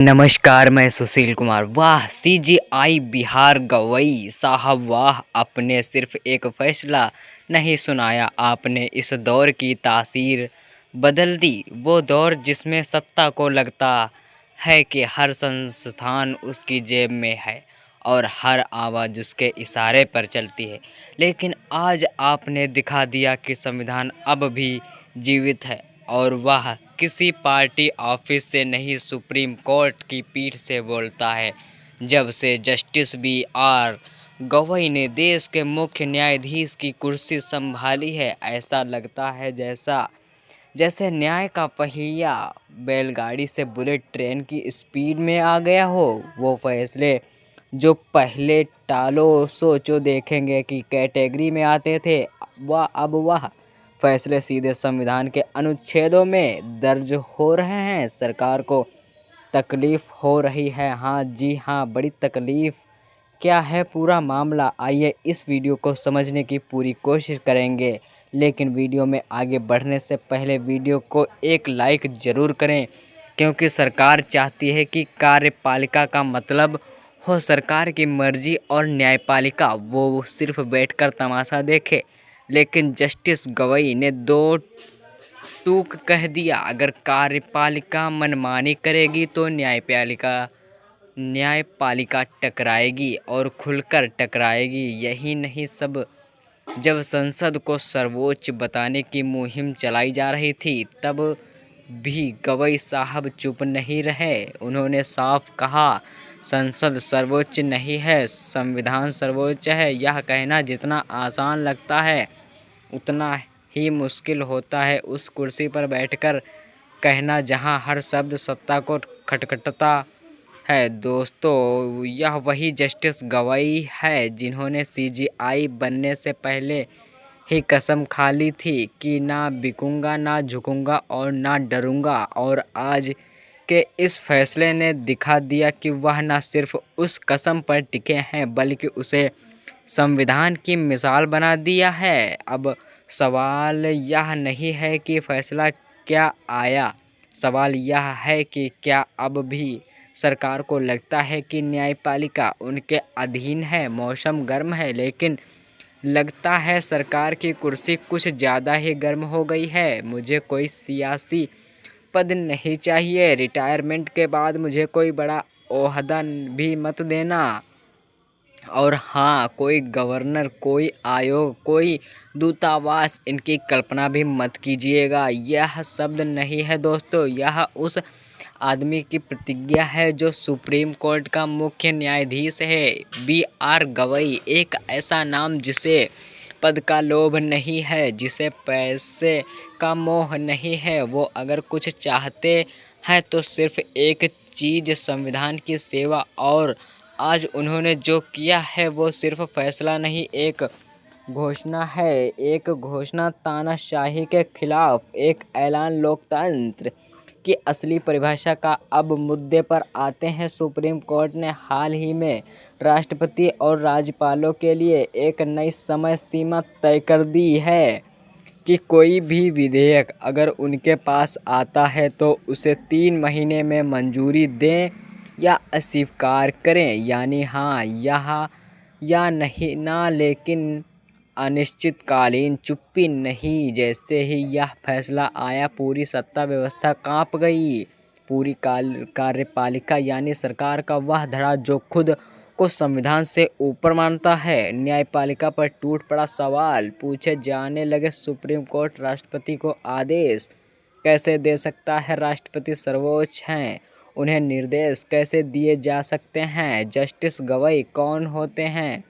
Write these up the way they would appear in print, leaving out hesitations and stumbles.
नमस्कार, मैं सुशील कुमार। वाह सीजीआई बिहार गवई साहब वाह, आपने सिर्फ एक फैसला नहीं सुनाया, आपने इस दौर की तासीर बदल दी। वो दौर जिसमें सत्ता को लगता है कि हर संस्थान उसकी जेब में है और हर आवाज़ उसके इशारे पर चलती है। लेकिन आज आपने दिखा दिया कि संविधान अब भी जीवित है, और वह किसी पार्टी ऑफिस से नहीं, सुप्रीम कोर्ट की पीठ से बोलता है। जब से जस्टिस बी.आर. गवई ने देश के मुख्य न्यायाधीश की कुर्सी संभाली है, ऐसा लगता है जैसे न्याय का पहिया बैलगाड़ी से बुलेट ट्रेन की स्पीड में आ गया हो। वो फैसले जो पहले टालो सोचो देखेंगे की कैटेगरी में आते थे, वह फैसले सीधे संविधान के अनुच्छेदों में दर्ज हो रहे हैं। सरकार को तकलीफ हो रही है, हाँ जी हाँ, बड़ी तकलीफ। क्या है पूरा मामला, आइए इस वीडियो को समझने की पूरी कोशिश करेंगे। लेकिन वीडियो में आगे बढ़ने से पहले वीडियो को एक लाइक ज़रूर करें, क्योंकि सरकार चाहती है कि कार्यपालिका का मतलब हो सरकार की मर्जी और न्यायपालिका वो सिर्फ बैठकर तमाशा देखे। लेकिन जस्टिस गवई ने दो टूक कह दिया, अगर कार्यपालिका मनमानी करेगी तो न्यायपालिका टकराएगी और खुलकर टकराएगी। यही नहीं, सब जब संसद को सर्वोच्च बताने की मुहिम चलाई जा रही थी, तब भी गवई साहब चुप नहीं रहे। उन्होंने साफ कहा, संसद सर्वोच्च नहीं है, संविधान सर्वोच्च है। यह कहना जितना आसान लगता है, उतना ही मुश्किल होता है उस कुर्सी पर बैठकर कहना जहां हर शब्द सत्ता को खटखटाता है। दोस्तों, यह वही जस्टिस गवई है जिन्होंने सीजीआई बनने से पहले ही कसम खा ली थी कि ना बिकूंगा, ना झुकूंगा और ना डरूंगा। और आज के इस फैसले ने दिखा दिया कि वह न सिर्फ उस कसम पर टिके हैं, बल्कि उसे संविधान की मिसाल बना दिया है। अब सवाल यह नहीं है कि फैसला क्या आया, सवाल यह है कि क्या अब भी सरकार को लगता है कि न्यायपालिका उनके अधीन है। मौसम गर्म है, लेकिन लगता है सरकार की कुर्सी कुछ ज़्यादा ही गर्म हो गई है। मुझे कोई सियासी पद नहीं चाहिए, रिटायरमेंट के बाद मुझे कोई बड़ा ओहदा भी मत देना। और हाँ, कोई गवर्नर, कोई आयोग, कोई दूतावास, इनकी कल्पना भी मत कीजिएगा। यह शब्द नहीं है दोस्तों, यह उस आदमी की प्रतिज्ञा है जो सुप्रीम कोर्ट का मुख्य न्यायाधीश है। बी.आर. गवई, एक ऐसा नाम जिसे पद का लोभ नहीं है, जिसे पैसे का मोह नहीं है। वो अगर कुछ चाहते हैं तो सिर्फ एक चीज़, संविधान की सेवा। और आज उन्होंने जो किया है वो सिर्फ फैसला नहीं, एक घोषणा है। एक घोषणा तानाशाही के खिलाफ, एक ऐलान लोकतंत्र की असली परिभाषा का। अब मुद्दे पर आते हैं। सुप्रीम कोर्ट ने हाल ही में राष्ट्रपति और राज्यपालों के लिए एक नई समय सीमा तय कर दी है कि कोई भी विधेयक अगर उनके पास आता है तो उसे 3 महीने में मंजूरी दें या अस्वीकार करें, यानी हाँ या नहीं ना। लेकिन अनिश्चितकालीन चुप्पी नहीं। जैसे ही यह फैसला आया, पूरी सत्ता व्यवस्था कांप गई। पूरी कार्यपालिका यानी सरकार का वह धड़ा जो खुद को संविधान से ऊपर मानता है, न्यायपालिका पर टूट पड़ा। सवाल पूछे जाने लगे, सुप्रीम कोर्ट राष्ट्रपति को आदेश कैसे दे सकता है? राष्ट्रपति सर्वोच्च हैं, उन्हें निर्देश कैसे दिए जा सकते हैं? जस्टिस गवई कौन होते हैं?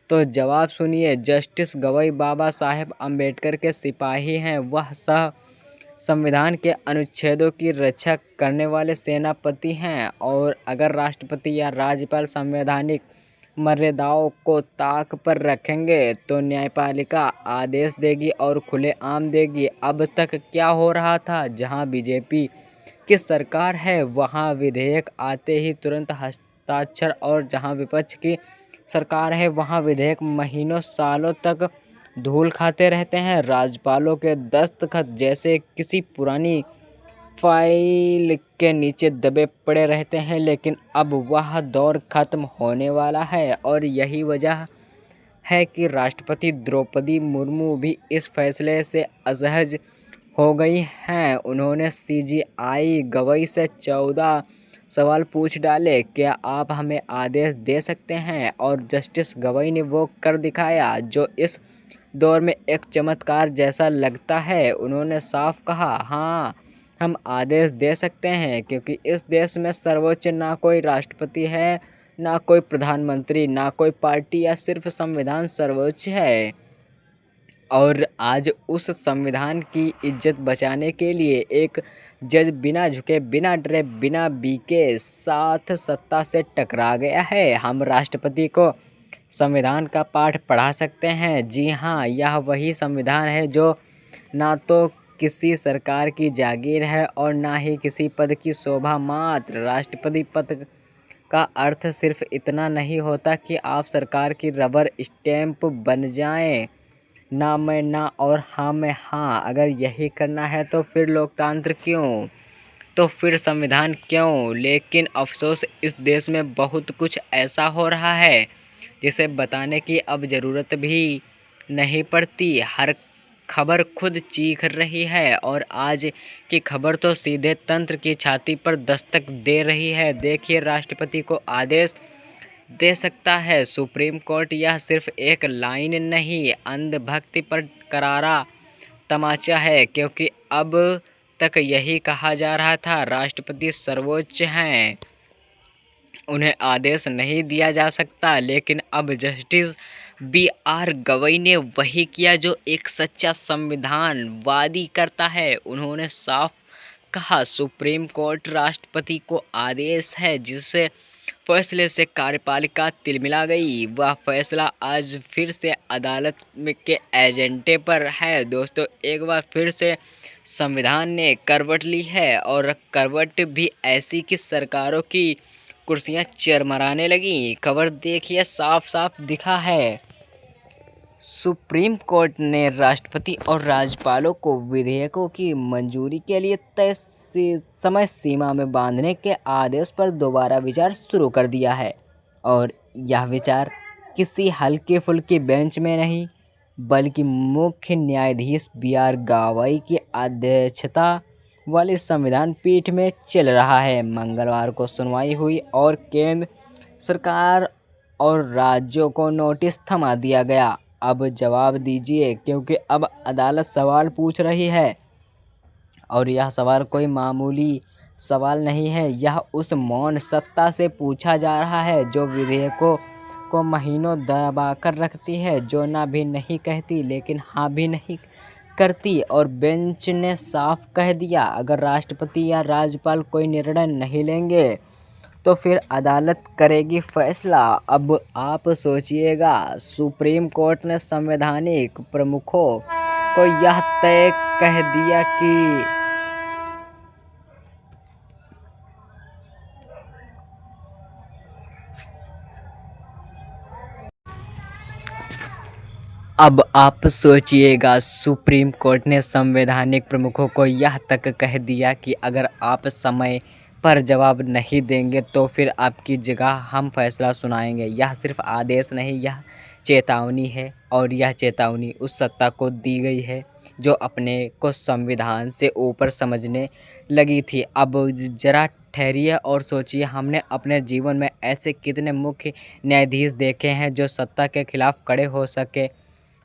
तो जवाब सुनिए, जस्टिस गवई बाबा साहेब अम्बेडकर के सिपाही हैं। वह संविधान के अनुच्छेदों की रक्षा करने वाले सेनापति हैं। और अगर राष्ट्रपति या राज्यपाल संवैधानिक मर्यादाओं को ताक पर रखेंगे तो न्यायपालिका आदेश देगी और खुलेआम देगी। अब तक क्या हो रहा था? जहां बीजेपी की सरकार है वहां विधेयक आते ही तुरंत हस्ताक्षर, और जहां विपक्ष की सरकार है वहां विधेयक महीनों सालों तक धूल खाते रहते हैं। राज्यपालों के दस्तखत जैसे किसी पुरानी फाइल के नीचे दबे पड़े रहते हैं, लेकिन अब वह दौर खत्म होने वाला है और यही वजह है कि राष्ट्रपति द्रौपदी मुर्मू भी इस फैसले से असहज हो गई हैं। उन्होंने सीजेआई गवई से 14 सवाल पूछ डाले, क्या आप हमें आदेश दे सकते हैं? और जस्टिस गवई ने वो कर दिखाया जो इस दौर में एक चमत्कार जैसा लगता है। उन्होंने साफ कहा, हाँ, हम आदेश दे सकते हैं, क्योंकि इस देश में सर्वोच्च ना कोई राष्ट्रपति है, ना कोई प्रधानमंत्री, ना कोई पार्टी, या सिर्फ संविधान सर्वोच्च है। और आज उस संविधान की इज्जत बचाने के लिए एक जज बिना झुके, बिना डरे, बिना बीके साथ सत्ता से टकरा गया है। हम राष्ट्रपति को संविधान का पाठ पढ़ा सकते हैं। जी हाँ, यह वही संविधान है जो ना तो किसी सरकार की जागीर है और ना ही किसी पद की शोभा मात्र। राष्ट्रपति पद का अर्थ सिर्फ इतना नहीं होता कि आप सरकार की रबर स्टैंप बन जाएं। ना में ना और हाँ में हाँ। अगर यही करना है तो फिर लोकतंत्र क्यों, तो फिर संविधान क्यों? लेकिन अफसोस, इस देश में बहुत कुछ ऐसा हो रहा है जिसे बताने की अब ज़रूरत भी नहीं पड़ती। हर खबर खुद चीख रही है और आज की खबर तो सीधे तंत्र की छाती पर दस्तक दे रही है। देखिए, राष्ट्रपति को आदेश दे सकता है सुप्रीम कोर्ट। यह सिर्फ एक लाइन नहीं, अंधभक्ति पर करारा तमाचा है, क्योंकि अब तक यही कहा जा रहा था राष्ट्रपति सर्वोच्च हैं, उन्हें आदेश नहीं दिया जा सकता। लेकिन अब जस्टिस BR गवई ने वही किया जो एक सच्चा संविधानवादी करता है। उन्होंने साफ कहा, सुप्रीम कोर्ट राष्ट्रपति को आदेश है, जिससे फैसले से कार्यपालिका तिलमिला गई। वह फैसला आज फिर से अदालत के एजेंडे पर है। दोस्तों, एक बार फिर से संविधान ने करवट ली है, और करवट भी ऐसी कि सरकारों की कुर्सियां चरमराने लगी। खबर देखिए, साफ साफ दिखा है। सुप्रीम कोर्ट ने राष्ट्रपति और राज्यपालों को विधेयकों की मंजूरी के लिए तय समय सीमा में बांधने के आदेश पर दोबारा विचार शुरू कर दिया है। और यह विचार किसी हल्के फुल्के बेंच में नहीं, बल्कि मुख्य न्यायाधीश BR गवई की अध्यक्षता वाली संविधान पीठ में चल रहा है। मंगलवार को सुनवाई हुई और केंद्र सरकार और राज्यों को नोटिस थमा दिया गया। अब जवाब दीजिए, क्योंकि अब अदालत सवाल पूछ रही है, और यह सवाल कोई मामूली सवाल नहीं है। यह उस मौन सत्ता से पूछा जा रहा है जो विधेयकों को महीनों दबाकर रखती है, जो ना भी नहीं कहती लेकिन हाँ भी नहीं करती। और बेंच ने साफ कह दिया, अगर राष्ट्रपति या राज्यपाल कोई निर्णय नहीं लेंगे तो फिर अदालत करेगी फैसला। अब आप सोचिएगा, सुप्रीम कोर्ट ने संवैधानिक प्रमुखों को यह तय कह दिया कि अब आप सोचिएगा, सुप्रीम कोर्ट ने संवैधानिक प्रमुखों को यह तक कह दिया कि अगर आप समय पर जवाब नहीं देंगे तो फिर आपकी जगह हम फैसला सुनाएंगे। यह सिर्फ आदेश नहीं, यह चेतावनी है, और यह चेतावनी उस सत्ता को दी गई है जो अपने को संविधान से ऊपर समझने लगी थी। अब जरा ठहरिए और सोचिए, हमने अपने जीवन में ऐसे कितने मुख्य न्यायाधीश देखे हैं जो सत्ता के खिलाफ खड़े हो सके,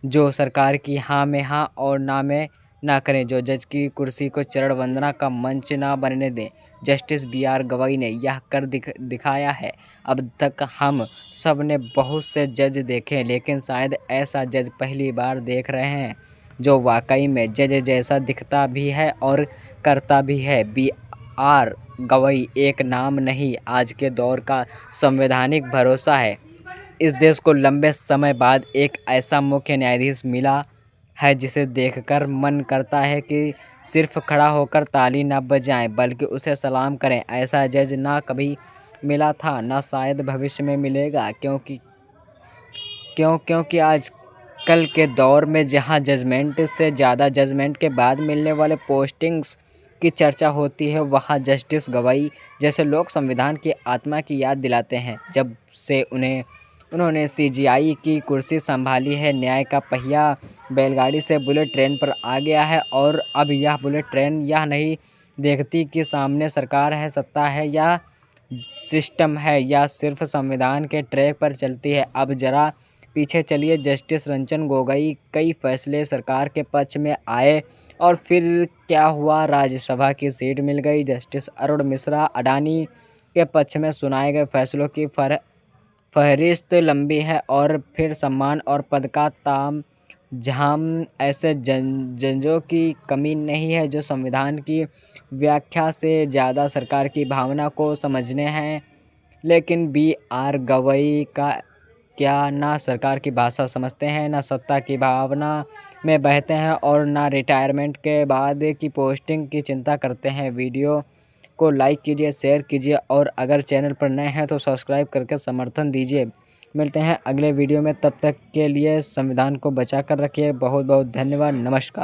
जो सरकार की हाँ में हाँ और ना में ना करें, जो जज की कुर्सी को चरण वंदना का मंच ना बनने दें। जस्टिस BR गवई ने यह कर दिखाया है। अब तक हम सब ने बहुत से जज देखे, लेकिन शायद ऐसा जज पहली बार देख रहे हैं जो वाकई में जज जैसा दिखता भी है और करता भी है। BR गवई एक नाम नहीं, आज के दौर का संवैधानिक भरोसा है। इस देश को लंबे समय बाद एक ऐसा मुख्य न्यायाधीश मिला है जिसे देखकर मन करता है कि सिर्फ खड़ा होकर ताली न बजाएं, बल्कि उसे सलाम करें। ऐसा जज ना कभी मिला था, ना शायद भविष्य में मिलेगा, क्योंकि आज कल के दौर में जहां जजमेंट से ज़्यादा जजमेंट के बाद मिलने वाले पोस्टिंग्स की चर्चा होती है वहाँ जस्टिस गवाई जैसे लोग संविधान की आत्मा की याद दिलाते हैं। जब से उन्होंने सीजीआई की कुर्सी संभाली है, न्याय का पहिया बैलगाड़ी से बुलेट ट्रेन पर आ गया है और अब यह बुलेट ट्रेन यह नहीं देखती कि सामने सरकार है, सत्ता है या सिस्टम है या सिर्फ संविधान के ट्रैक पर चलती है। अब जरा पीछे चलिए, जस्टिस रंजन गोगोई कई फैसले सरकार के पक्ष में आए और फिर क्या हुआ, राज्यसभा की सीट मिल गई। जस्टिस अरुण मिश्रा अडानी के पक्ष में सुनाए गए फैसलों की फहरिस्त लंबी है और फिर सम्मान और पद का ताम झाम। ऐसे जजों की कमी नहीं है जो संविधान की व्याख्या से ज़्यादा सरकार की भावना को समझने हैं, लेकिन बी.आर. गवई का क्या ना सरकार की भाषा समझते हैं, ना सत्ता की भावना में बहते हैं और ना रिटायरमेंट के बाद की पोस्टिंग की चिंता करते हैं। वीडियो को लाइक कीजिए, शेयर कीजिए और अगर चैनल पर नए हैं तो सब्सक्राइब करके समर्थन दीजिए। मिलते हैं अगले वीडियो में, तब तक के लिए संविधान को बचा कर रखिए। बहुत बहुत धन्यवाद। नमस्कार।